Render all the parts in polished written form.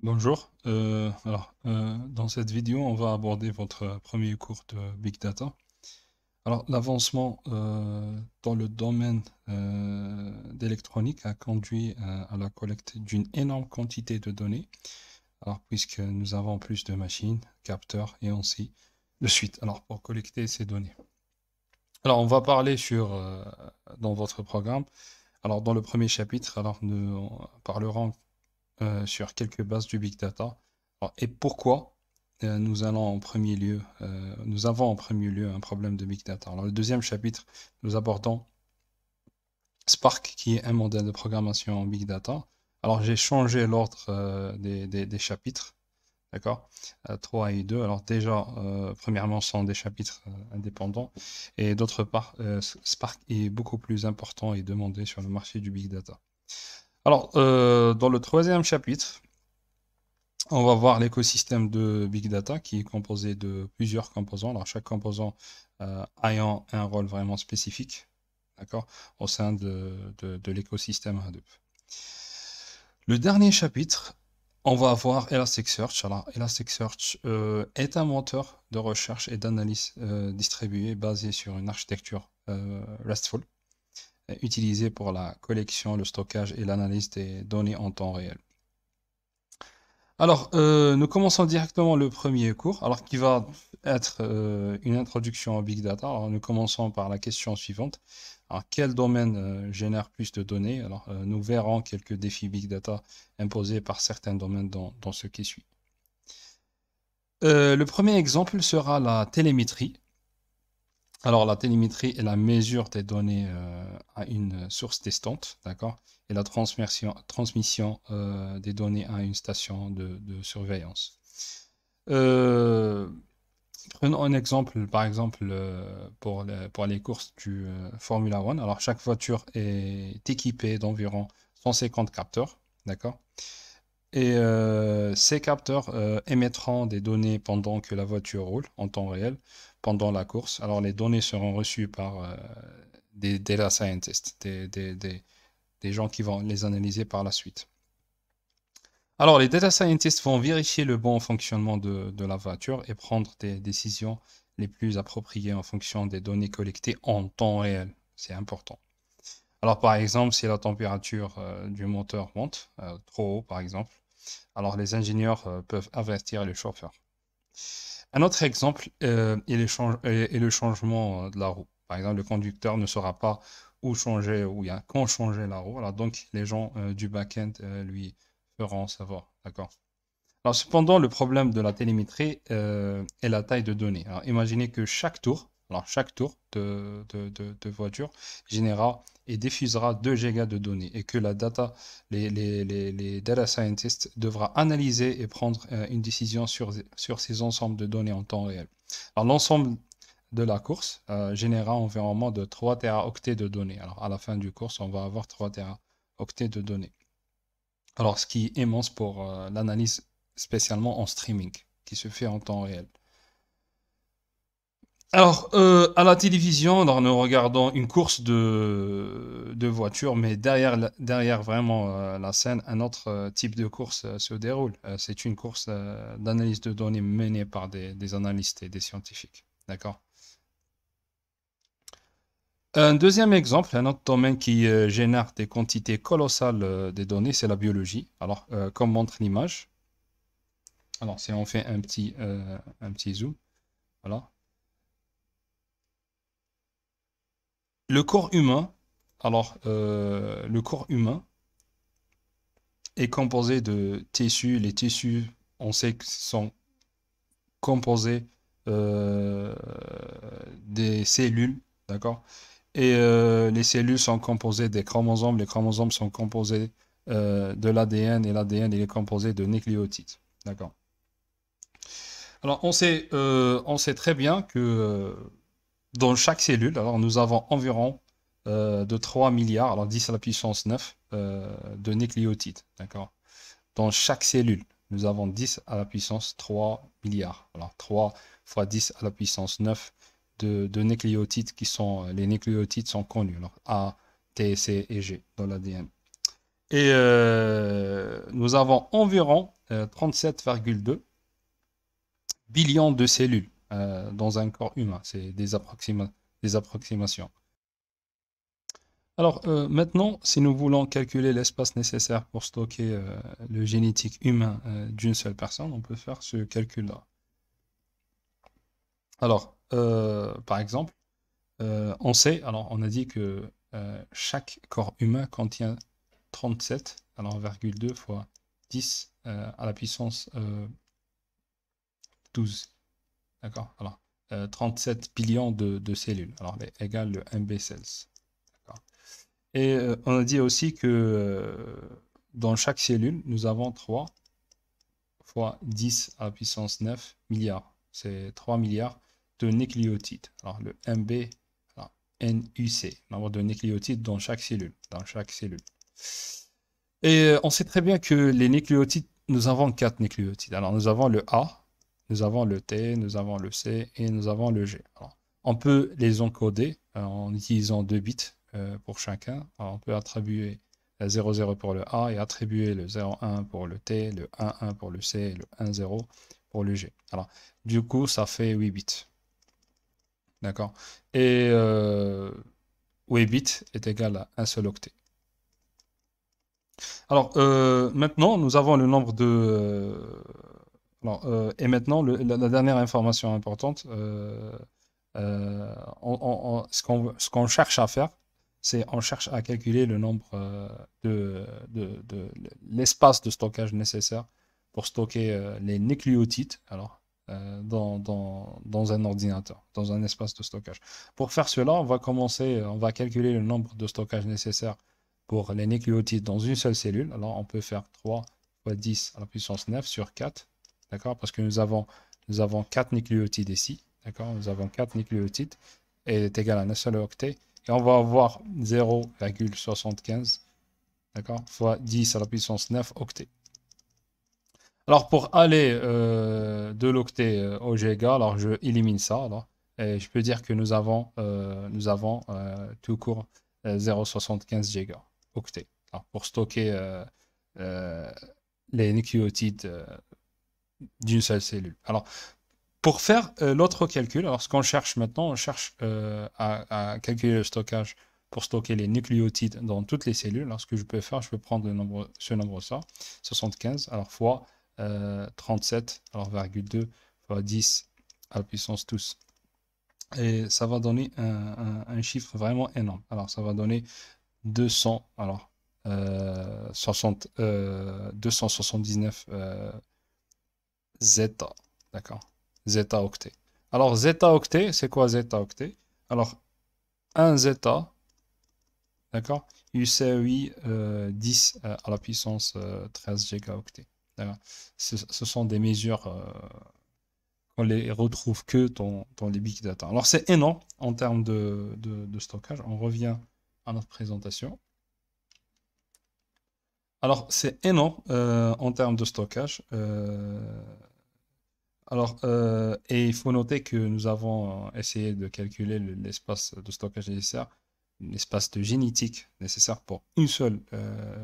Bonjour. Dans cette vidéo, on va aborder votre premier cours de Big Data. Alors, l'avancement dans le domaine d'électronique a conduit à la collecte d'une énorme quantité de données. Alors, puisque nous avons plus de machines, capteurs et ainsi de suite. Alors, pour collecter ces données. Alors, on va parler dans votre programme. Alors, dans le premier chapitre, nous parlerons sur quelques bases du Big Data. Alors, et pourquoi nous avons en premier lieu un problème de Big Data. Alors, le deuxième chapitre, nous abordons Spark, qui est un modèle de programmation en Big Data. Alors, j'ai changé l'ordre des chapitres, d'accord? 3 et 2. Alors, déjà, premièrement, ce sont des chapitres indépendants. Et d'autre part, Spark est beaucoup plus important et demandé sur le marché du Big Data. Alors, dans le troisième chapitre, on va voir l'écosystème de Big Data qui est composé de plusieurs composants. Alors, chaque composant ayant un rôle vraiment spécifique, d'accord, au sein de l'écosystème Hadoop. Le dernier chapitre, on va avoir Elasticsearch. Alors, Elasticsearch est un moteur de recherche et d'analyse distribué basé sur une architecture RESTful, utilisée pour la collection, le stockage et l'analyse des données en temps réel. Alors, nous commençons directement le premier cours, alors qui va être une introduction au Big Data. Alors, nous commençons par la question suivante. Alors, quel domaine génère plus de données? Alors, nous verrons quelques défis Big Data imposés par certains domaines dans ce qui suit. Le premier exemple sera la télémétrie. Alors, la télémétrie est la mesure des données à une source distante, d'accord? Et la transmission des données à une station de surveillance. Euh, Prenons un exemple, par exemple, pour les courses du Formula One. Alors, chaque voiture est équipée d'environ 150 capteurs, d'accord? Et ces capteurs émettront des données pendant que la voiture roule en temps réel, pendant la course. Alors, les données seront reçues par des data scientists, des gens qui vont les analyser par la suite. Alors, les data scientists vont vérifier le bon fonctionnement de la voiture et prendre des décisions les plus appropriées en fonction des données collectées en temps réel. C'est important. Alors, par exemple, si la température du moteur monte trop haut, par exemple, alors les ingénieurs peuvent avertir les chauffeurs. Un autre exemple est le changement de la roue. Par exemple, le conducteur ne saura pas où changer, où il y a quand changer la roue. Alors, donc, les gens du back-end lui feront savoir. D'accord? Alors, cependant, le problème de la télémétrie est la taille de données. Alors, imaginez que chaque tour de voiture générera et diffusera 2 gigas de données et que les data scientists devra analyser et prendre une décision sur ces ensembles de données en temps réel. Alors, l'ensemble de la course générera environ moins de 3 teraoctets de données. Alors, à la fin du course, on va avoir 3 teraoctets de données. Alors, ce qui est immense pour l'analyse spécialement en streaming, qui se fait en temps réel. Alors, à la télévision, alors, nous regardons une course de voiture, mais derrière vraiment la scène, un autre type de course se déroule. C'est une course d'analyse de données menée par des analystes et des scientifiques. D'accord? Un deuxième exemple, un autre domaine qui génère des quantités colossales des données, c'est la biologie. Alors, comme montre l'image, alors si on fait un petit zoom, voilà. Le corps humain, le corps humain est composé de tissus. Les tissus, on sait que sont composés euh, des cellules, d'accord? Et les cellules sont composées des chromosomes. Les chromosomes sont composés de l'ADN et l'ADN il est composé de nucléotides, d'accord? Alors on sait très bien que dans chaque cellule, alors nous avons environ de 3 milliards, alors 10 à la puissance 9 de nucléotides, d'accord? Dans chaque cellule, nous avons 10 à la puissance 3 milliards. Alors 3 fois 10 à la puissance 9 de nucléotides qui sont, les nucléotides sont connus, alors A, T, C et G dans l'ADN. Et nous avons environ 37,2 billions de cellules dans un corps humain. C'est des approximations. Alors maintenant, si nous voulons calculer l'espace nécessaire pour stocker le génétique humain d'une seule personne, on peut faire ce calcul-là. Alors, par exemple, on sait, alors on a dit que chaque corps humain contient 37, alors 2 fois 10 à la puissance 12. D'accord? Alors, 37 billions de cellules, alors égale le MB cells. Et on a dit aussi que dans chaque cellule, nous avons 3 fois 10 à la puissance 9 milliards. C'est 3 milliards de nucléotides. Alors le MB, alors, NUC, nombre de nucléotides dans chaque cellule. Et on sait très bien que les nucléotides, nous avons 4 nucléotides. Alors nous avons le A, nous avons le T, nous avons le C et nous avons le G. Alors, on peut les encoder en utilisant 2 bits pour chacun. Alors, on peut attribuer 00 pour le A et attribuer le 01 pour le T, le 11 pour le C et le 10 pour le G. Alors, du coup, ça fait 8 bits. D'accord? Et 8 bits est égal à un seul octet. Alors, maintenant, nous avons le nombre de... et maintenant, la dernière information importante, ce qu'on cherche à faire, c'est on cherche à calculer le nombre de l'espace de stockage nécessaire pour stocker les nucléotides dans un ordinateur, dans un espace de stockage. Pour faire cela, on va calculer le nombre de stockage nécessaire pour les nucléotides dans une seule cellule. Alors on peut faire 3 fois 10 à la puissance 9 sur 4, d'accord? Parce que nous avons 4 nucléotides ici, d'accord? Nous avons 4 nucléotides et est égal à un seul octet. Et on va avoir 0,75, d'accord, fois 10 à la puissance 9 octets. Alors pour aller de l'octet au giga, alors je élimine ça. Alors, et je peux dire que nous avons tout court 0,75 giga octets. Alors, pour stocker les nucléotides d'une seule cellule. Alors, pour faire l'autre calcul, alors ce qu'on cherche maintenant, on cherche à calculer le stockage pour stocker les nucléotides dans toutes les cellules. Alors ce que je peux faire, je peux prendre ce nombre-là, 75, alors fois 37, alors 2 fois 10 à la puissance 12. Et ça va donner un chiffre vraiment énorme. Alors ça va donner 200, alors 279 zeta, d'accord? Zeta octet. Alors, zeta octet, c'est quoi zeta octet? Alors, 1 zeta, d'accord? UCI 10 à la puissance 13 gigaoctets. Ce sont des mesures qu'on les retrouve que dans les big data. Alors, c'est énorme en termes de stockage. On revient à notre présentation. Alors, c'est énorme en termes de stockage. Alors, et il faut noter que nous avons essayé de calculer l'espace de stockage nécessaire, l'espace de génétique nécessaire pour une seule,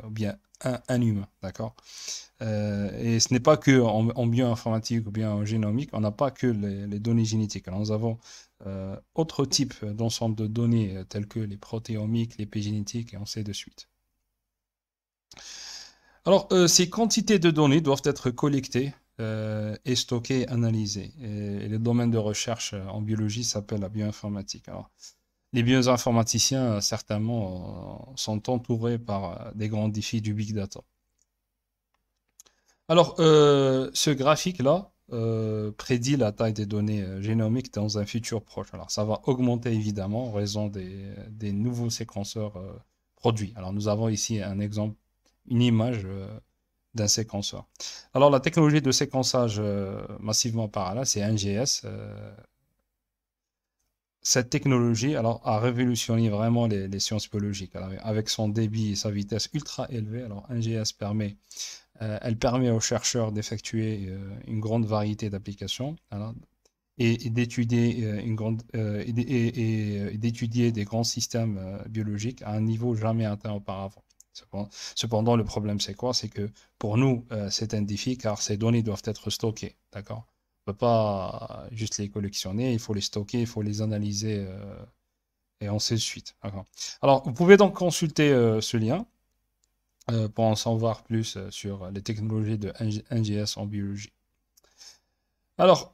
ou bien un humain, d'accord? Et ce n'est pas que en bioinformatique ou bien en génomique, on n'a pas que les données génétiques. Alors, nous avons autre type d'ensemble de données telles que les protéomiques, l'épigénétique et ainsi de suite. Alors, ces quantités de données doivent être collectées et stockées, analysées. Et le domaine de recherche en biologie s'appelle la bioinformatique. Alors, les bioinformaticiens, certainement, sont entourés par des grands défis du big data. Alors, ce graphique-là prédit la taille des données génomiques dans un futur proche. Alors, ça va augmenter évidemment en raison des nouveaux séquenceurs produits. Alors, nous avons ici un exemple, une image d'un séquenceur. Alors, la technologie de séquençage massivement parallèle, c'est NGS. Cette technologie a révolutionné vraiment les sciences biologiques. Alors, avec son débit et sa vitesse ultra élevée, alors NGS elle permet aux chercheurs d'effectuer une grande variété d'applications et d'étudier d'étudier des grands systèmes biologiques à un niveau jamais atteint auparavant. Cependant, le problème, c'est quoi? C'est que pour nous, c'est un défi car ces données doivent être stockées. D'accord? On ne peut pas juste les collectionner, il faut les stocker, il faut les analyser et ainsi de suite. D'accord. Alors, vous pouvez donc consulter ce lien pour en savoir plus sur les technologies de NGS en biologie. Alors,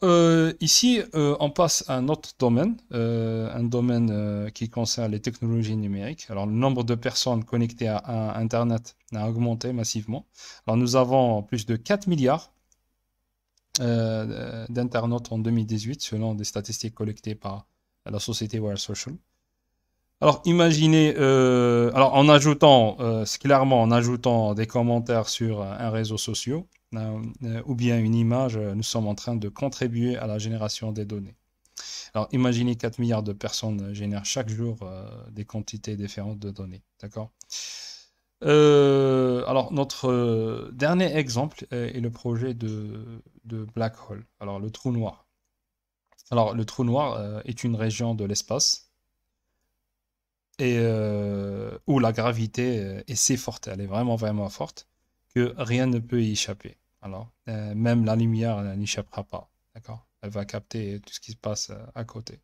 ici, on passe à un autre domaine, un domaine qui concerne les technologies numériques. Alors, le nombre de personnes connectées à Internet a augmenté massivement. Alors, nous avons plus de 4 milliards d'internautes en 2018, selon des statistiques collectées par la société Wired Social. Alors, imaginez, alors en ajoutant, clairement, en ajoutant des commentaires sur un réseau social ou bien une image, nous sommes en train de contribuer à la génération des données. Alors, imaginez 4 milliards de personnes génèrent chaque jour des quantités différentes de données. D'accord? Alors, notre dernier exemple est le projet de Black Hole, alors le trou noir. Alors, le trou noir est une région de l'espace et où la gravité est si forte, elle est vraiment vraiment forte, que rien ne peut y échapper. Alors, même la lumière n'échappera pas, d'accord? Elle va capter tout ce qui se passe à côté.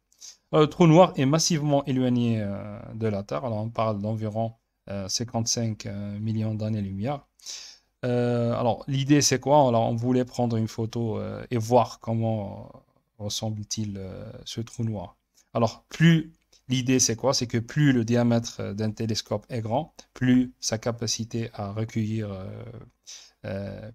Le trou noir est massivement éloigné de la Terre. Alors, on parle d'environ 55 millions d'années-lumière. Alors, l'idée, c'est quoi? Alors, on voulait prendre une photo et voir comment ressemble-t-il ce trou noir. Alors, l'idée, c'est quoi? C'est que plus le diamètre d'un télescope est grand, plus sa capacité à recueillir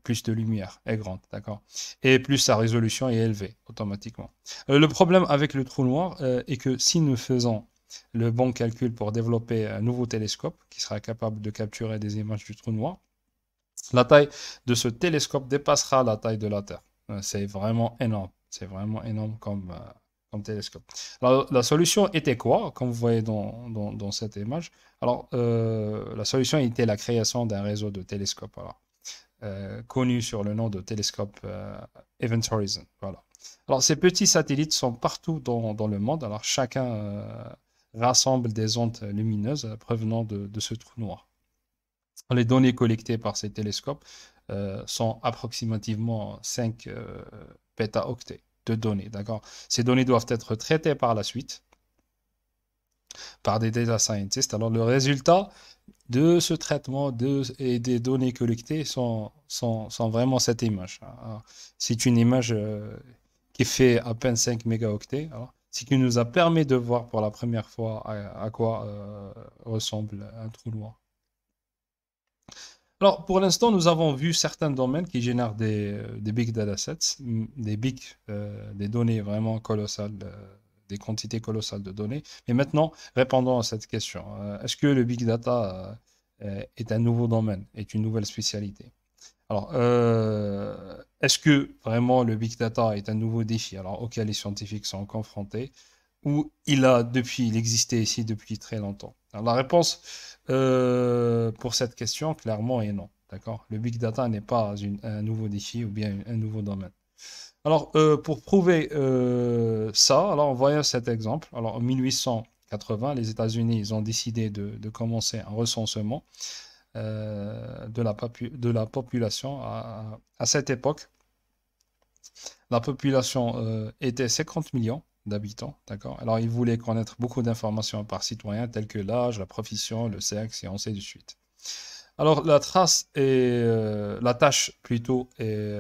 plus de lumière est grande, d'accord? Et plus sa résolution est élevée automatiquement. Le problème avec le trou noir est que si nous faisons le bon calcul pour développer un nouveau télescope qui sera capable de capturer des images du trou noir, la taille de ce télescope dépassera la taille de la Terre. C'est vraiment énorme. C'est vraiment énorme comme télescope. Alors, la solution était quoi, comme vous voyez dans cette image? Alors, la solution était la création d'un réseau de télescopes, alors, connu sur le nom de télescope Event Horizon. Voilà. Alors, ces petits satellites sont partout dans le monde. Alors, chacun rassemble des ondes lumineuses provenant de ce trou noir. Les données collectées par ces télescopes sont approximativement 5 pétaoctets de données. D'accord? Ces données doivent être traitées par la suite par des data scientists. Alors, le résultat de ce traitement et des données collectées sont vraiment cette image. C'est une image qui fait à peine 5 mégaoctets. Ce qui nous a permis de voir pour la première fois à quoi ressemble un trou noir. Alors, pour l'instant, nous avons vu certains domaines qui génèrent des big data sets, des données vraiment colossales, des quantités colossales de données. Mais maintenant, répondons à cette question. Est-ce que le big data est un nouveau domaine, est une nouvelle spécialité? Alors, est-ce que vraiment le big data est un nouveau défi auquel les scientifiques sont confrontés ou il existait ici depuis très longtemps? Alors, la réponse pour cette question, clairement, est non. D'accord? Le big data n'est pas un nouveau défi ou bien un nouveau domaine. Alors, pour prouver ça, alors voyons cet exemple. Alors, en 1880, les États-Unis, ils ont décidé de commencer un recensement de la population. À cette époque, la population était 50 millions d'habitants, d'accord? Alors, ils voulaient connaître beaucoup d'informations par citoyen, telles que l'âge, la profession, le sexe, et ainsi de suite. Alors, la tâche plutôt est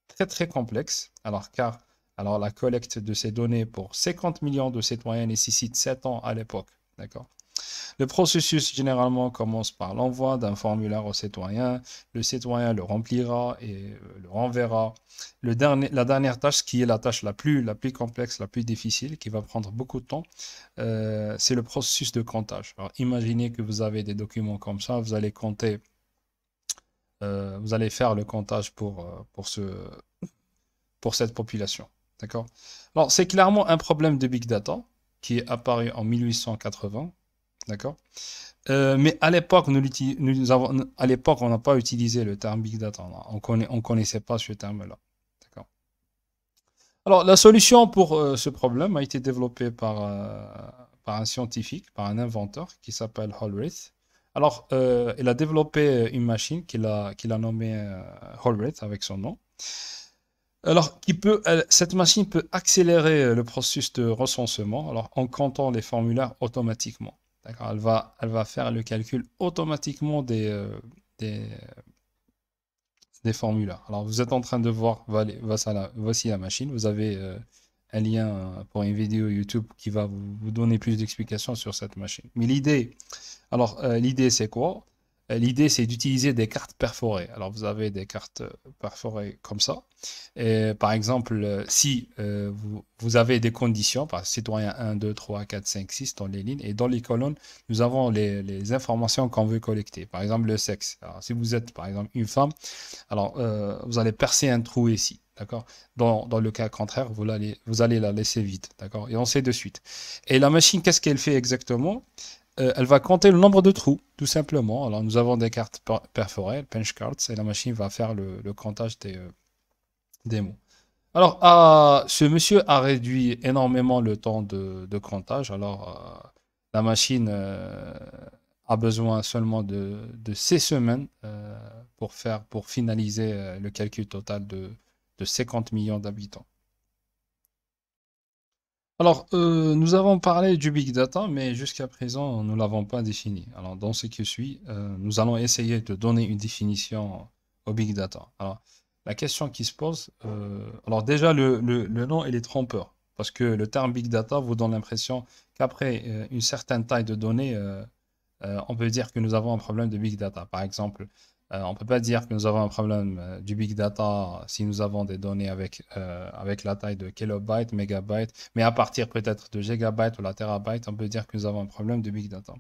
très très complexe, car la collecte de ces données pour 50 millions de citoyens nécessite 7 ans à l'époque, d'accord? Le processus généralement commence par l'envoi d'un formulaire au citoyen. Le citoyen le remplira et le renverra. La dernière tâche, qui est la tâche la plus complexe, la plus difficile, qui va prendre beaucoup de temps, c'est le processus de comptage. Alors, imaginez que vous avez des documents comme ça, vous allez compter, vous allez faire le comptage pour cette population. D'accord? Alors, c'est clairement un problème de big data qui est apparu en 1880. D'accord? Mais à l'époque, on n'a pas utilisé le terme big data. On connaissait pas ce terme-là. D'accord? Alors, la solution pour ce problème a été développée par un scientifique, par un inventeur qui s'appelle Hollerith. Alors, il a développé une machine qu'il a nommée Holbrith avec son nom. Alors, cette machine peut accélérer le processus de recensement alors, en comptant les formulaires automatiquement. D'accord? Elle va faire le calcul automatiquement des, des formulaires. Alors, vous êtes en train de voir, voici la machine. Vous avez un lien pour une vidéo YouTube qui va vous donner plus d'explications sur cette machine. Mais l'idée, c'est quoi? L'idée, c'est d'utiliser des cartes perforées. Alors, vous avez des cartes perforées comme ça. Et, par exemple, si vous avez des conditions, par citoyen 1, 2, 3, 4, 5, 6 dans les lignes, et dans les colonnes, nous avons les informations qu'on veut collecter. Par exemple, le sexe. Alors, si vous êtes, par exemple, une femme, alors vous allez percer un trou ici. D'accord? Dans le cas contraire, vous allez la laisser vide. D'accord? Et on sait de suite. Et la machine, qu'est-ce qu'elle fait exactement? Elle va compter le nombre de trous, tout simplement. Alors, nous avons des cartes perforées, punch cards, et la machine va faire le comptage des mots. Alors, ce monsieur a réduit énormément le temps de comptage. Alors, la machine a besoin seulement de 6 semaines pour finaliser le calcul total de 50 millions d'habitants. Alors, nous avons parlé du big data, mais jusqu'à présent, nous ne l'avons pas défini. Alors, dans ce qui suit, nous allons essayer de donner une définition au big data. Alors, la question qui se pose, alors déjà, le nom, il est trompeur, parce que le terme big data vous donne l'impression qu'après une certaine taille de données, on peut dire que nous avons un problème de big data. Par exemple, on ne peut pas dire que nous avons un problème du big data si nous avons des données avec la taille de kilobytes, mégabytes, mais à partir peut-être de gigabytes ou la terabyte, on peut dire que nous avons un problème de big data.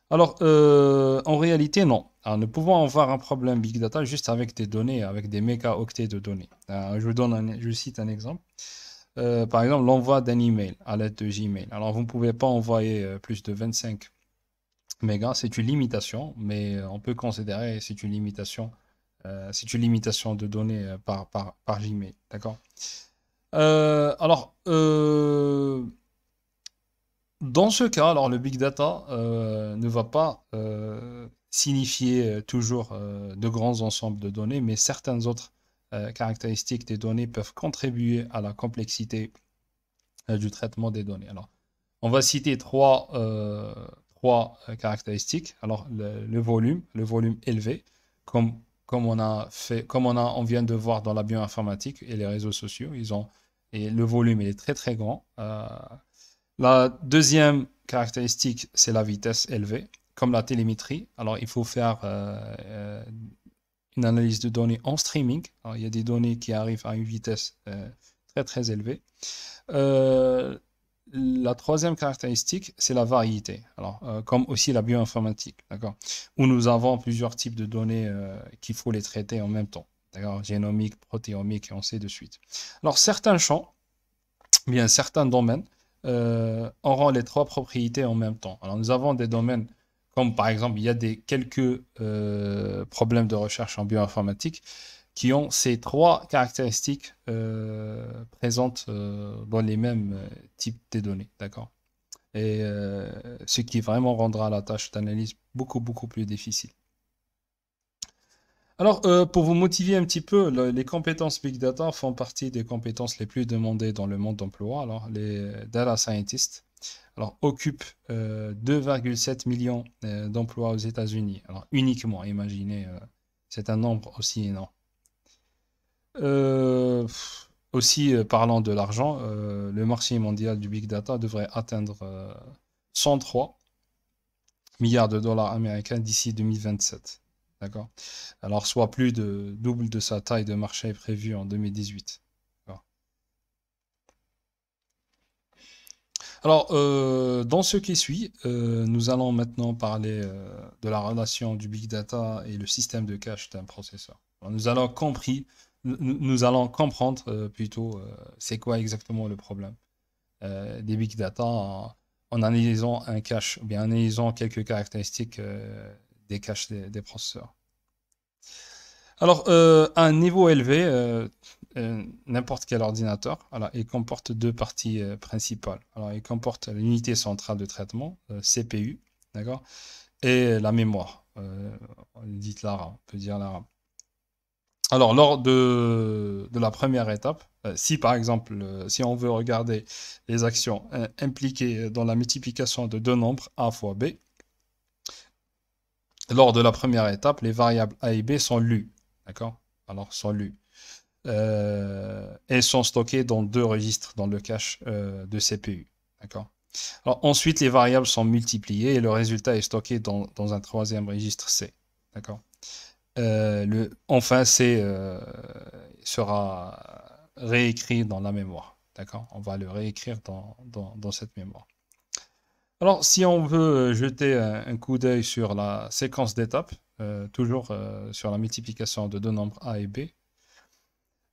Alors, en réalité, non. Alors, nous pouvons avoir un problème big data juste avec des données, avec des mégaoctets de données. Je cite un exemple. Par exemple, l'envoi d'un email à l'aide de Gmail. Alors, vous ne pouvez pas envoyer plus de 25 mégas, c'est une limitation, mais on peut considérer que c'est une limitation de données par Gmail, d'accord? Alors, dans ce cas, alors le big data ne va pas signifier toujours de grands ensembles de données, mais certaines autres caractéristiques des données peuvent contribuer à la complexité du traitement des données. Alors, on va citer trois caractéristiques. Alors, le volume élevé, comme on vient de voir dans la bioinformatique et les réseaux sociaux, et le volume il est très très grand. La deuxième caractéristique, c'est la vitesse élevée, comme la télémétrie. Alors, il faut faire une analyse de données en streaming. Alors, il y a des données qui arrivent à une vitesse très très élevée. Euh, la troisième caractéristique, c'est la variété. Alors, comme aussi la bioinformatique, d'accord, où nous avons plusieurs types de données qu'il faut les traiter en même temps, d'accord, génomique, protéomique et ainsi de suite. Alors, certains champs, bien certains domaines, auront les trois propriétés en même temps. Alors, nous avons des domaines comme par exemple, il y a quelques problèmes de recherche en bioinformatique qui ont ces trois caractéristiques présentes dans les mêmes types de données, d'accord? Et ce qui vraiment rendra la tâche d'analyse beaucoup, beaucoup plus difficile. Alors, pour vous motiver un petit peu, les compétences Big Data font partie des compétences les plus demandées dans le monde d'emploi. Alors, les data scientists occupent 2,7 millions d'emplois aux États-Unis. Alors, uniquement, imaginez, c'est un nombre aussi énorme. Euh, Aussi, parlant de l'argent, le marché mondial du Big Data devrait atteindre 103 milliards de dollars américains d'ici 2027. D'accord? Alors, soit plus de double de sa taille de marché prévue en 2018. Alors, dans ce qui suit, nous allons maintenant parler de la relation du big data et le système de cache d'un processeur. Alors, nous allons comprendre plutôt c'est quoi exactement le problème des big data en analysant un cache, ou bien en analysant quelques caractéristiques des caches des processeurs. Alors, à un niveau élevé, n'importe quel ordinateur, alors, il comporte deux parties principales. Alors, il comporte l'unité centrale de traitement, CPU, d'accord, et la mémoire. On dit la RAM, on peut dire la RAM. Alors, lors de la première étape, si par exemple, si on veut regarder les actions impliquées dans la multiplication de deux nombres A fois B, lors de la première étape, les variables A et B sont lues. D'accord? Alors, sont lues. Elles sont stockées dans deux registres dans le cache de CPU. D'accord? Alors, ensuite, les variables sont multipliées et le résultat est stocké dans un troisième registre C. D'accord? Enfin, C sera réécrit dans la mémoire. D'accord? On va le réécrire dans cette mémoire. Alors, si on veut jeter un coup d'œil sur la séquence d'étapes, toujours sur la multiplication de deux nombres A et B,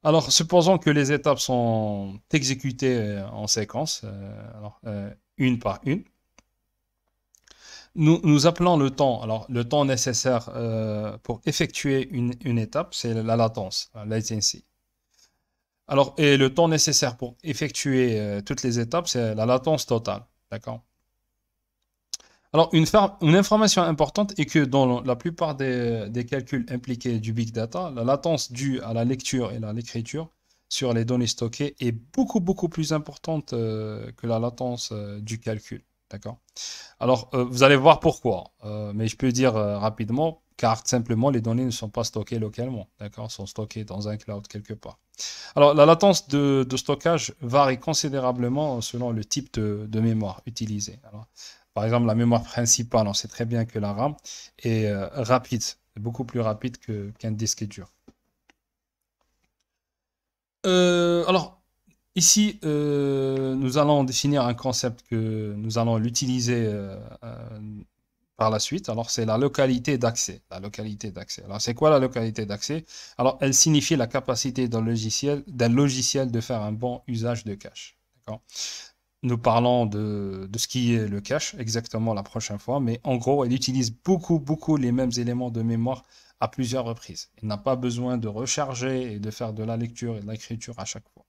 alors supposons que les étapes sont exécutées en séquence, une par une. Nous appelons le temps. Alors, le temps nécessaire pour effectuer une étape, c'est la latence, la latency. Alors, et le temps nécessaire pour effectuer toutes les étapes, c'est la latence totale. D'accord? Alors, une information importante est que dans la plupart des calculs impliqués du big data, la latence due à la lecture et à l'écriture sur les données stockées est beaucoup plus importante que la latence du calcul. D'accord? Alors, vous allez voir pourquoi. Mais je peux dire rapidement, car simplement, les données ne sont pas stockées localement. D'accord? Elles sont stockées dans un cloud quelque part. Alors, la latence de stockage varie considérablement selon le type de mémoire utilisée. Alors, par exemple, la mémoire principale, on sait très bien que la RAM est rapide, beaucoup plus rapide qu'un disque dur. Alors, ici, nous allons définir un concept que nous allons l'utiliser par la suite. Alors, c'est la localité d'accès. La localité d'accès. Alors, c'est quoi la localité d'accès? Alors, elle signifie la capacité d'un logiciel de faire un bon usage de cache. D'accord? Nous parlons de ce qui est le cache exactement la prochaine fois, mais en gros, elle utilise beaucoup les mêmes éléments de mémoire à plusieurs reprises. Il n'a pas besoin de recharger et de faire de la lecture et de l'écriture à chaque fois.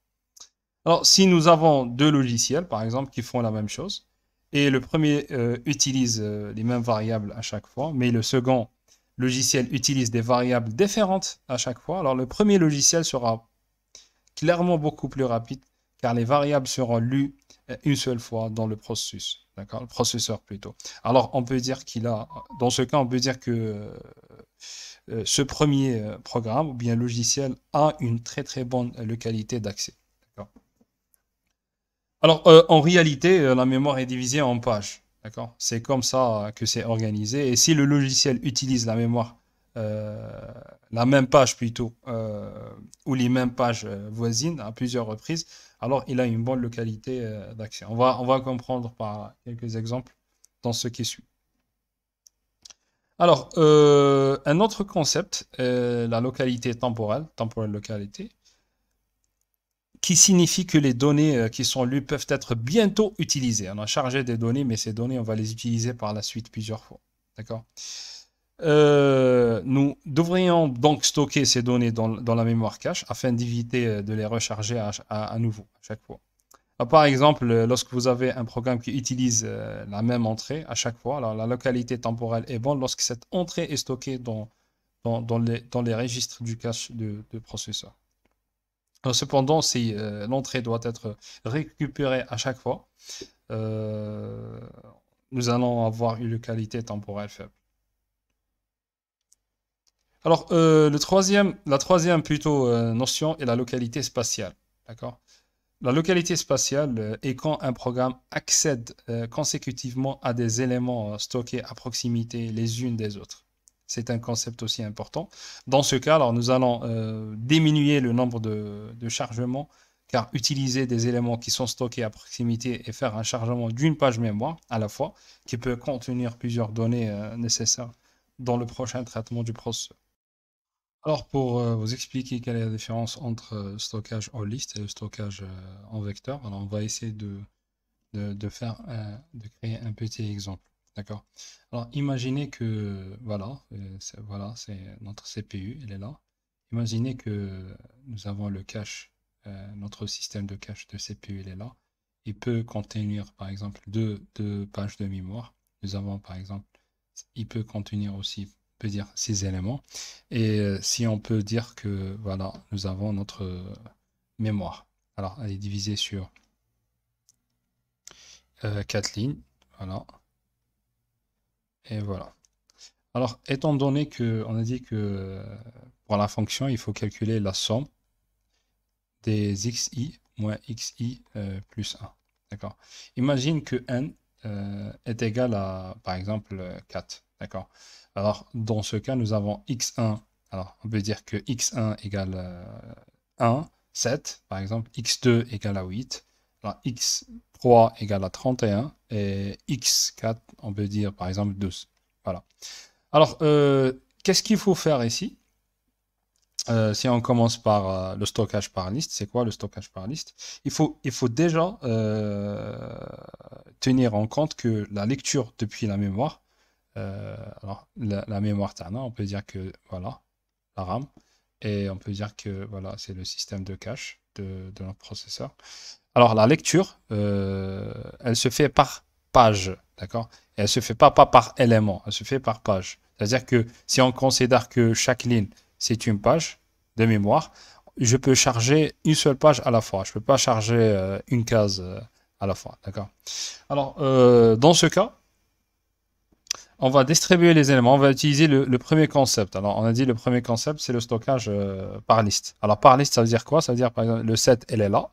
Alors, si nous avons deux logiciels, par exemple, qui font la même chose, et le premier utilise les mêmes variables à chaque fois, mais le second logiciel utilise des variables différentes à chaque fois, alors le premier logiciel sera clairement beaucoup plus rapide, car les variables seront lues une seule fois dans le processus, d'accord, le processeur plutôt. Alors, on peut dire dans ce cas, on peut dire que ce premier programme ou bien logiciel a une très bonne localité d'accès. Alors, en réalité, la mémoire est divisée en pages. D'accord? C'est comme ça que c'est organisé. Et si le logiciel utilise la mémoire, euh, la même page plutôt, ou les mêmes pages voisines à plusieurs reprises, alors il a une bonne localité d'accès. On va comprendre par quelques exemples dans ce qui suit. Alors, un autre concept, la localité temporelle, temporelle localité, qui signifie que les données qui sont lues peuvent être bientôt utilisées. On a chargé des données, mais ces données, on va les utiliser par la suite plusieurs fois. D'accord? Nous devrions donc stocker ces données dans la mémoire cache afin d'éviter de les recharger à nouveau à chaque fois. Par exemple, lorsque vous avez un programme qui utilise la même entrée à chaque fois, alors la localité temporelle est bonne lorsque cette entrée est stockée dans les registres du cache de processeur. Cependant, si l'entrée doit être récupérée à chaque fois, euh, nous allons avoir une qualité temporelle faible. Alors, la troisième plutôt notion est la localité spatiale. D'accord? La localité spatiale est quand un programme accède consécutivement à des éléments stockés à proximité les unes des autres. C'est un concept aussi important. Dans ce cas, alors, nous allons diminuer le nombre de chargements, car utiliser des éléments qui sont stockés à proximité et faire un chargement d'une page mémoire à la fois, qui peut contenir plusieurs données nécessaires dans le prochain traitement du processeur. Alors, pour vous expliquer quelle est la différence entre stockage en liste et le stockage en vecteur, alors on va essayer de créer un petit exemple. D'accord? Alors, imaginez que, voilà, c'est notre CPU, elle est là. Imaginez que nous avons le cache, notre système de cache de CPU, il est là. Il peut contenir, par exemple, deux pages de mémoire. Nous avons, par exemple, il peut contenir aussi, on peut dire 6 éléments. Et si on peut dire que, voilà, nous avons notre mémoire. Alors, elle est divisée sur 4 lignes. Voilà. Et voilà. Alors, étant donné que on a dit que pour la fonction, il faut calculer la somme des xi moins xi plus 1. D'accord. Imagine que n est égal à, par exemple, 4. D'accord. Alors, dans ce cas, nous avons x1. Alors, on peut dire que x1 égale 1, 7, par exemple. x2 égale à 8. Alors, x3 égale à 31. Et x4, on peut dire, par exemple, 12. Voilà. Alors, qu'est-ce qu'il faut faire ici? Si on commence par le stockage par liste, c'est quoi le stockage par liste? Il faut déjà tenir en compte que la lecture depuis la mémoire, alors la mémoire Tana, on peut dire que voilà, la RAM, et on peut dire que voilà, c'est le système de cache de notre processeur. Alors la lecture, elle se fait par page, d'accord? Et elle se fait pas par élément, elle se fait par page. C'est-à-dire que si on considère que chaque ligne, c'est une page de mémoire, je peux charger une seule page à la fois. Je ne peux pas charger une case à la fois, d'accord? Alors, dans ce cas, on va distribuer les éléments. On va utiliser le premier concept. Alors, on a dit le premier concept, c'est le stockage par liste. Alors, par liste, ça veut dire quoi? Ça veut dire, par exemple, le 7, elle est là.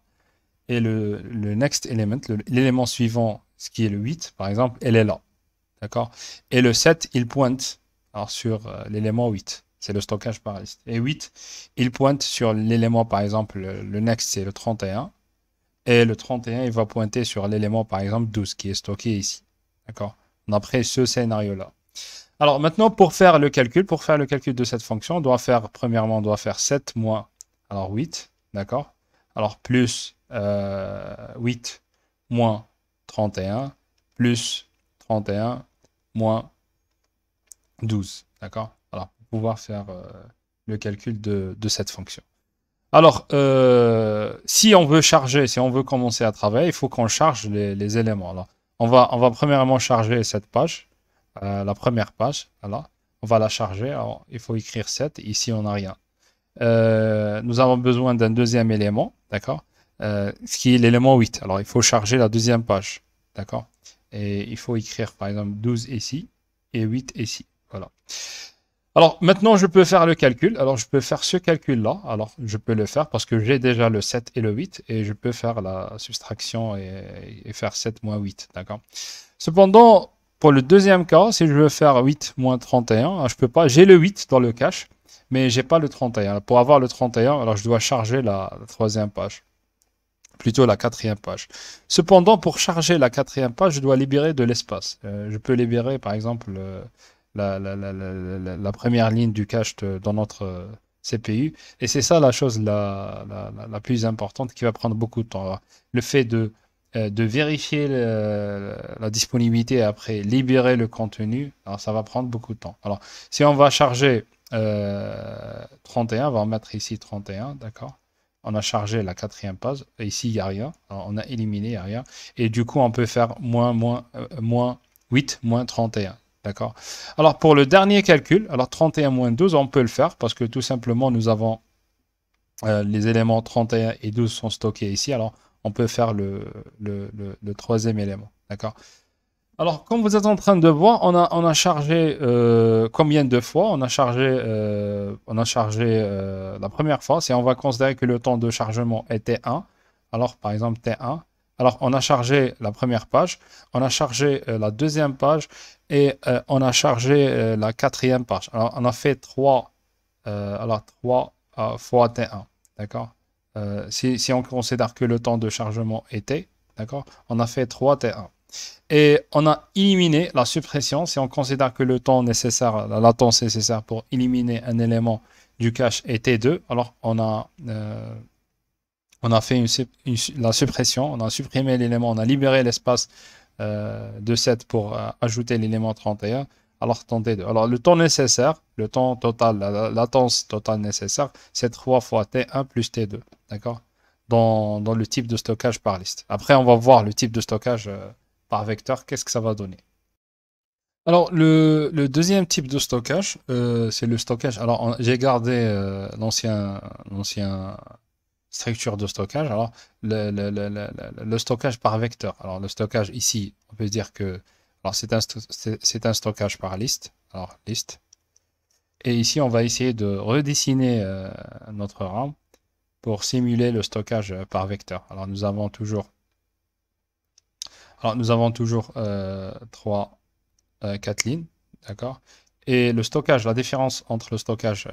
Et le next element, l'élément suivant, ce qui est le 8, par exemple, elle est là. D'accord? Et le 7, il pointe alors, sur l'élément 8. C'est le stockage par liste. Et 8, il pointe sur l'élément, par exemple, le next, c'est le 31. Et le 31, il va pointer sur l'élément, par exemple, 12, qui est stocké ici. D'accord? D'après ce scénario-là. Alors maintenant, pour faire le calcul de cette fonction, on doit faire, premièrement, on doit faire 7 moins, alors 8, d'accord? Alors plus 8 moins 31, plus 31 moins 12, d'accord? Alors, pour pouvoir faire le calcul de cette fonction. Alors, si on veut charger, si on veut commencer à travailler, il faut qu'on charge les éléments. Alors, on va premièrement charger cette page, la première page, voilà. On va la charger. Alors, il faut écrire 7. Ici, on n'a rien. Nous avons besoin d'un deuxième élément, d'accord? Ce qui est l'élément 8. Alors, il faut charger la deuxième page, d'accord? Et il faut écrire, par exemple, 12 ici et 8 ici. Voilà. Alors, maintenant, je peux faire le calcul. Alors, je peux faire ce calcul-là. Alors, je peux le faire parce que j'ai déjà le 7 et le 8 et je peux faire la soustraction et faire 7 moins 8, d'accord? Cependant, pour le deuxième cas, si je veux faire 8 moins 31, je peux pas. J'ai le 8 dans le cache, mais j'ai pas le 31. Pour avoir le 31, alors je dois charger la troisième page. Plutôt la quatrième page. Cependant, pour charger la quatrième page, je dois libérer de l'espace. Je peux libérer, par exemple, la première ligne du cache dans notre CPU. Et c'est ça la chose la plus importante qui va prendre beaucoup de temps. Alors, le fait de vérifier la disponibilité et après libérer le contenu, alors ça va prendre beaucoup de temps. Alors, si on va charger 31, on va en mettre ici 31, d'accord? On a chargé la quatrième page, et ici il n'y a rien, alors, on a éliminé, il n'y a rien, et du coup on peut faire moins 8, moins 31, d'accord? Alors pour le dernier calcul, alors 31 moins 12, on peut le faire, parce que tout simplement nous avons les éléments 31 et 12 sont stockés ici, alors on peut faire le troisième élément, d'accord? Alors, comme vous êtes en train de voir, on a chargé combien de fois? On a chargé la première fois, si on va considérer que le temps de chargement était 1. Alors, par exemple, T1. Alors, on a chargé la première page, on a chargé la deuxième page et on a chargé la quatrième page. Alors, on a fait 3 fois T1. D'accord? Si on considère que le temps de chargement était, d'accord? On a fait 3 T1. Et on a éliminé la suppression. Si on considère que le temps nécessaire, la latence nécessaire pour éliminer un élément du cache est T2, alors on a fait la suppression, on a supprimé l'élément, on a libéré l'espace de 7 pour ajouter l'élément 31, alors temps T2. Alors le temps nécessaire, le temps total, la latence totale nécessaire, c'est 3 fois T1 plus T2, d'accord? Dans le type de stockage par liste. Après, on va voir le type de stockage par vecteur, qu'est-ce que ça va donner. Alors, le deuxième type de stockage, c'est le stockage. Alors, j'ai gardé l'ancien structure de stockage. Alors, le stockage par vecteur. Alors, le stockage ici, on peut dire que alors c'est un stockage par liste. Alors, liste. Et ici, on va essayer de redessiner notre RAM pour simuler le stockage par vecteur. Alors, nous avons toujours 3 4 lignes, d'accord? Et le stockage, la différence entre le stockage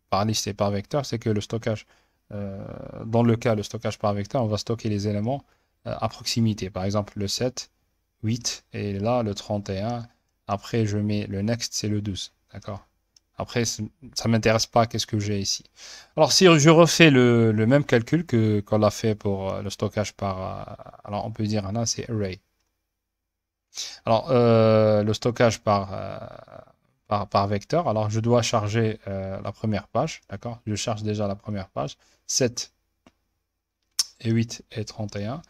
par liste et par vecteur, c'est que le stockage, euh, dans le cas, le stockage par vecteur, on va stocker les éléments à proximité. Par exemple, le 7, 8, et là, le 31. Après, je mets le next, c'est le 12, d'accord? Après, ça ne m'intéresse pas qu'est-ce que j'ai ici. Alors, si je refais le même calcul que qu'on a fait pour le stockage par... alors, on peut dire, là, c'est array. Alors, le stockage par vecteur. Alors, je dois charger la première page. D'accord? Je charge déjà la première page. 7 et 8 et 31.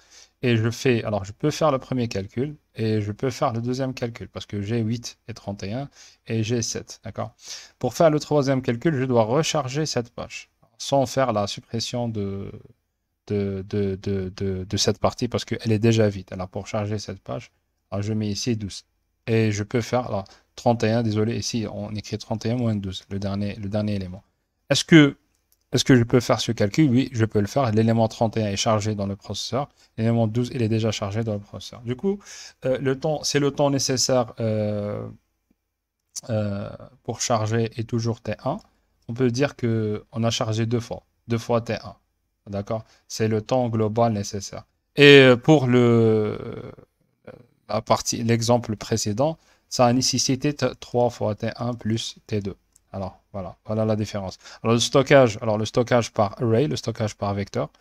Et je fais, alors je peux faire le premier calcul et je peux faire le deuxième calcul parce que j'ai 8 et 31 et j'ai 7. D'accord? Pour faire le troisième calcul, je dois recharger cette page sans faire la suppression de cette partie parce qu'elle est déjà vide. Alors, pour charger cette page, alors je mets ici 12. Et je peux faire alors, 31, désolé, ici on écrit 31 moins 12, le dernier élément. Est-ce que, est-ce que je peux faire ce calcul? Oui, je peux le faire. L'élément 31 est chargé dans le processeur. L'élément 12, il est déjà chargé dans le processeur. Du coup, c'est le temps nécessaire euh, pour charger est toujours T1. On peut dire qu'on a chargé deux fois T1. D'accord? C'est le temps global nécessaire. Et pour l'exemple précédent, ça a nécessité 3 fois T1 plus T2. Alors, voilà la différence. Alors, le stockage par array, le stockage par vecteur,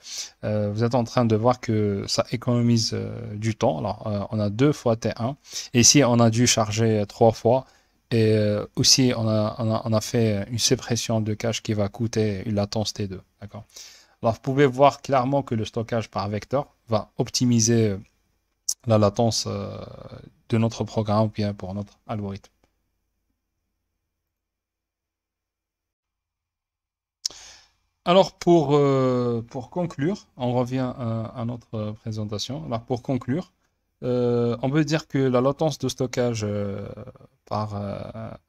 vous êtes en train de voir que ça économise du temps. Alors, on a 2 fois T1. Et ici, on a dû charger 3 fois. Et aussi, on a fait une suppression de cache qui va coûter une latence T2. D'accord? Alors, vous pouvez voir clairement que le stockage par vecteur va optimiser la latence de notre programme ou bien pour notre algorithme. Alors, pour conclure, on revient à notre présentation. Alors, pour conclure, on peut dire que la latence de stockage par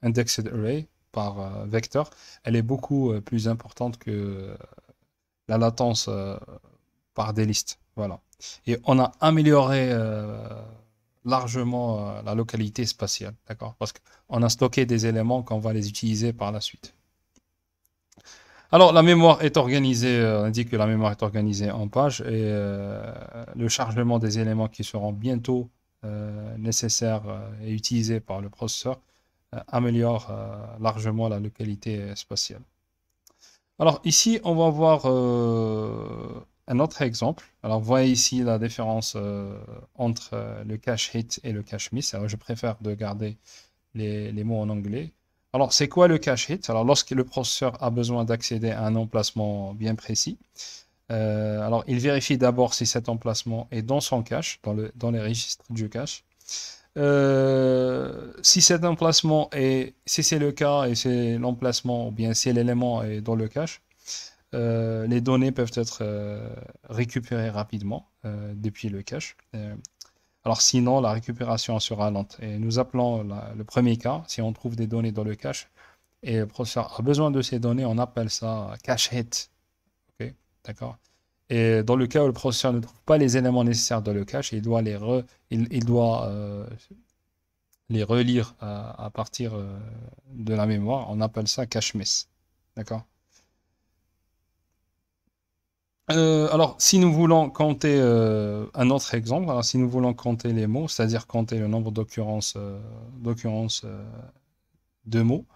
indexed array, par vecteur, elle est beaucoup plus importante que la latence par des listes. Voilà. Et on a amélioré largement la localité spatiale, d'accord? Parce qu'on a stocké des éléments qu'on va les utiliser par la suite. Alors, la mémoire est organisée, on dit que la mémoire est organisée en pages et le chargement des éléments qui seront bientôt nécessaires et utilisés par le processeur améliore largement la localité spatiale. Alors ici, on va voir un autre exemple. Alors vous voyez ici la différence entre le cache hit et le cache miss. Alors je préfère de garder les mots en anglais. Alors c'est quoi le cache hit? Alors lorsque le processeur a besoin d'accéder à un emplacement bien précis, alors il vérifie d'abord si cet emplacement est dans son cache, dans les registres du cache. Si cet emplacement est, si c'est le cas et c'est l'emplacement ou bien si l'élément est dans le cache, les données peuvent être récupérées rapidement depuis le cache. Alors sinon, la récupération sera lente. Et nous appelons le premier cas, si on trouve des données dans le cache et le processeur a besoin de ces données, on appelle ça cache hit. Ok, d'accord? Et dans le cas où le processeur ne trouve pas les éléments nécessaires dans le cache, il doit les relire à partir de la mémoire. On appelle ça cache miss. D'accord? Alors, si nous voulons compter un autre exemple, alors si nous voulons compter les mots, c'est-à-dire compter le nombre d'occurrences de mots,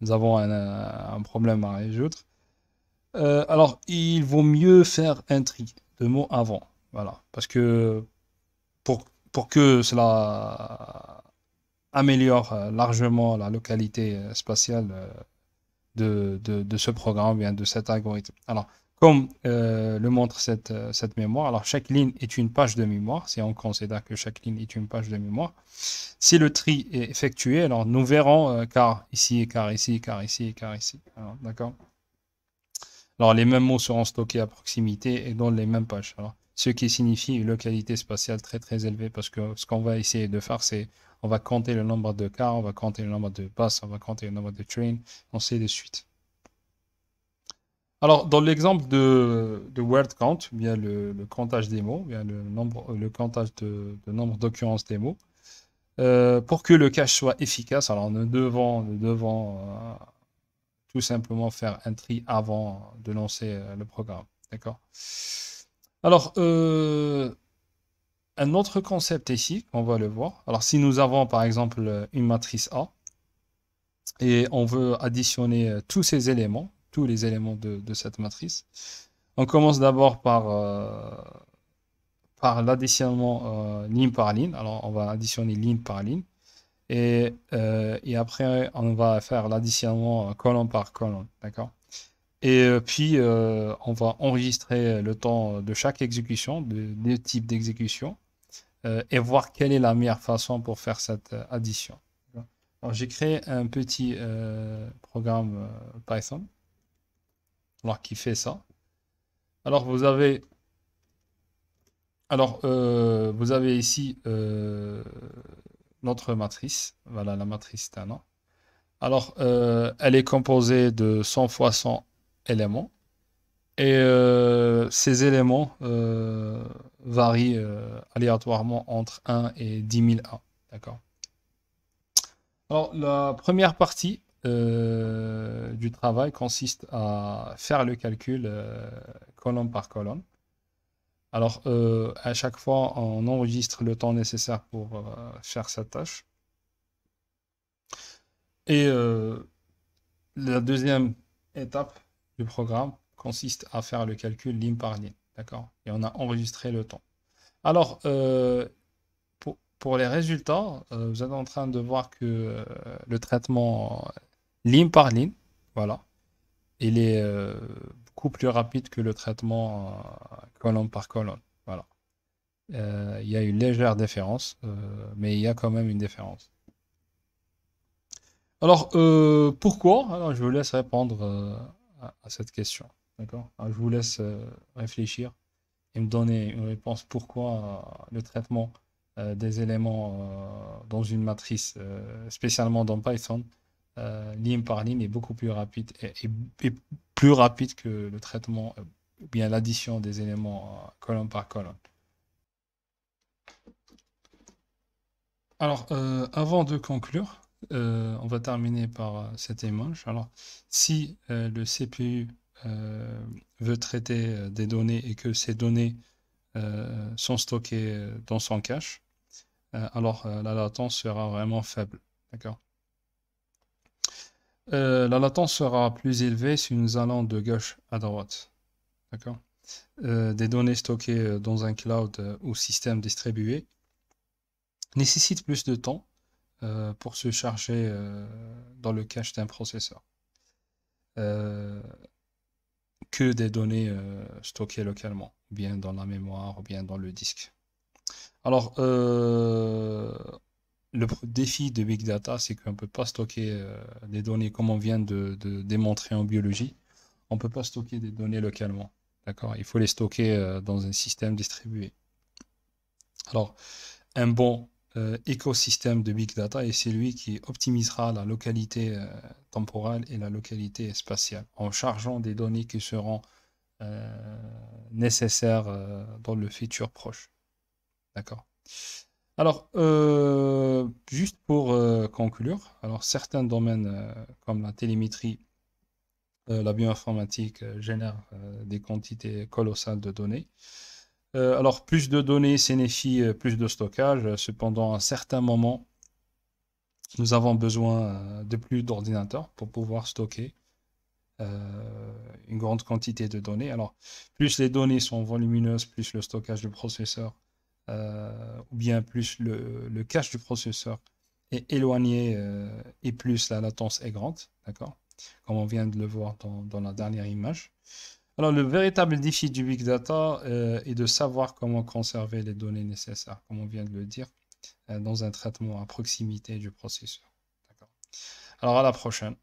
nous avons un problème à résoudre. Alors, il vaut mieux faire un tri de mots avant. Voilà. Parce que pour, pour que cela améliore largement la localité spatiale de ce programme, bien de cet algorithme. Alors, Comme le montre cette mémoire, alors chaque ligne est une page de mémoire, si on considère que chaque ligne est une page de mémoire. Si le tri est effectué, alors nous verrons car ici, car ici, car ici, car ici. D'accord? Alors les mêmes mots seront stockés à proximité et dans les mêmes pages. Alors, ce qui signifie une localité spatiale très très élevée parce que ce qu'on va essayer de faire, c'est on va compter le nombre de cars, on va compter le nombre de bus, on va compter le nombre de trains, ainsi de suite. Alors, dans l'exemple de word count, bien le comptage des mots, bien le comptage de nombre d'occurrences des mots, pour que le cache soit efficace, alors nous devons tout simplement faire un tri avant de lancer le programme. D'accord? Alors, un autre concept ici, on va le voir. Alors, si nous avons par exemple une matrice A et on veut additionner tous les éléments de cette matrice, on commence d'abord par l'additionnement ligne par ligne. Alors, on va additionner ligne par ligne. Et après, on va faire l'additionnement colonne par colonne. D'accord? Et puis, on va enregistrer le temps de chaque exécution, des types d'exécution, et voir quelle est la meilleure façon pour faire cette addition. Alors, j'ai créé un petit programme Python alors, qui fait ça. Alors, vous avez ici notre matrice. Voilà, la matrice Tana. Alors, elle est composée de 100 fois 100 éléments. Et ces éléments varient aléatoirement entre 1 et 10 001. D'accord? Alors, la première partie du travail consiste à faire le calcul colonne par colonne. Alors, à chaque fois, on enregistre le temps nécessaire pour faire cette tâche. Et la deuxième étape du programme consiste à faire le calcul ligne par ligne. D'accord? Et on a enregistré le temps. Alors, pour les résultats, vous êtes en train de voir que le traitement ligne par ligne, voilà, il est beaucoup plus rapide que le traitement colonne par colonne. Voilà. Il y a une légère différence, mais il y a quand même une différence. Alors, pourquoi? Alors, je vous laisse répondre à cette question. D'accord? Alors, je vous laisse réfléchir et me donner une réponse pourquoi le traitement des éléments dans une matrice, spécialement dans Python, ligne par ligne, est beaucoup plus rapide et plus rapide que le traitement, ou bien l'addition des éléments colonne par colonne. Alors, avant de conclure, on va terminer par cette image. Alors, si le CPU veut traiter des données et que ces données sont stockées dans son cache, alors la latence sera vraiment faible. D'accord? La latence sera plus élevée si nous allons de gauche à droite. D'accord? Des données stockées dans un cloud ou système distribué nécessitent plus de temps pour se charger dans le cache d'un processeur euh, que des données stockées localement, ou bien dans la mémoire, ou bien dans le disque. Alors, le défi de Big Data, c'est qu'on ne peut pas stocker des données comme on vient de démontrer en biologie. On ne peut pas stocker des données localement. D'accord? Il faut les stocker dans un système distribué. Alors, un bon écosystème de Big Data est celui qui optimisera la localité temporelle et la localité spatiale en chargeant des données qui seront nécessaires dans le futur proche. D'accord? Alors, juste pour conclure, alors certains domaines comme la télémétrie, la bioinformatique génèrent des quantités colossales de données. Alors, plus de données signifie plus de stockage. Cependant, à certains moments, nous avons besoin de plus d'ordinateurs pour pouvoir stocker une grande quantité de données. Alors, plus les données sont volumineuses, plus le stockage du processeur, ou bien plus le cache du processeur est éloigné et plus la latence est grande, d'accord? Comme on vient de le voir dans la dernière image. Alors, le véritable défi du big data est de savoir comment conserver les données nécessaires, comme on vient de le dire, dans un traitement à proximité du processeur. D'accord. Alors, à la prochaine.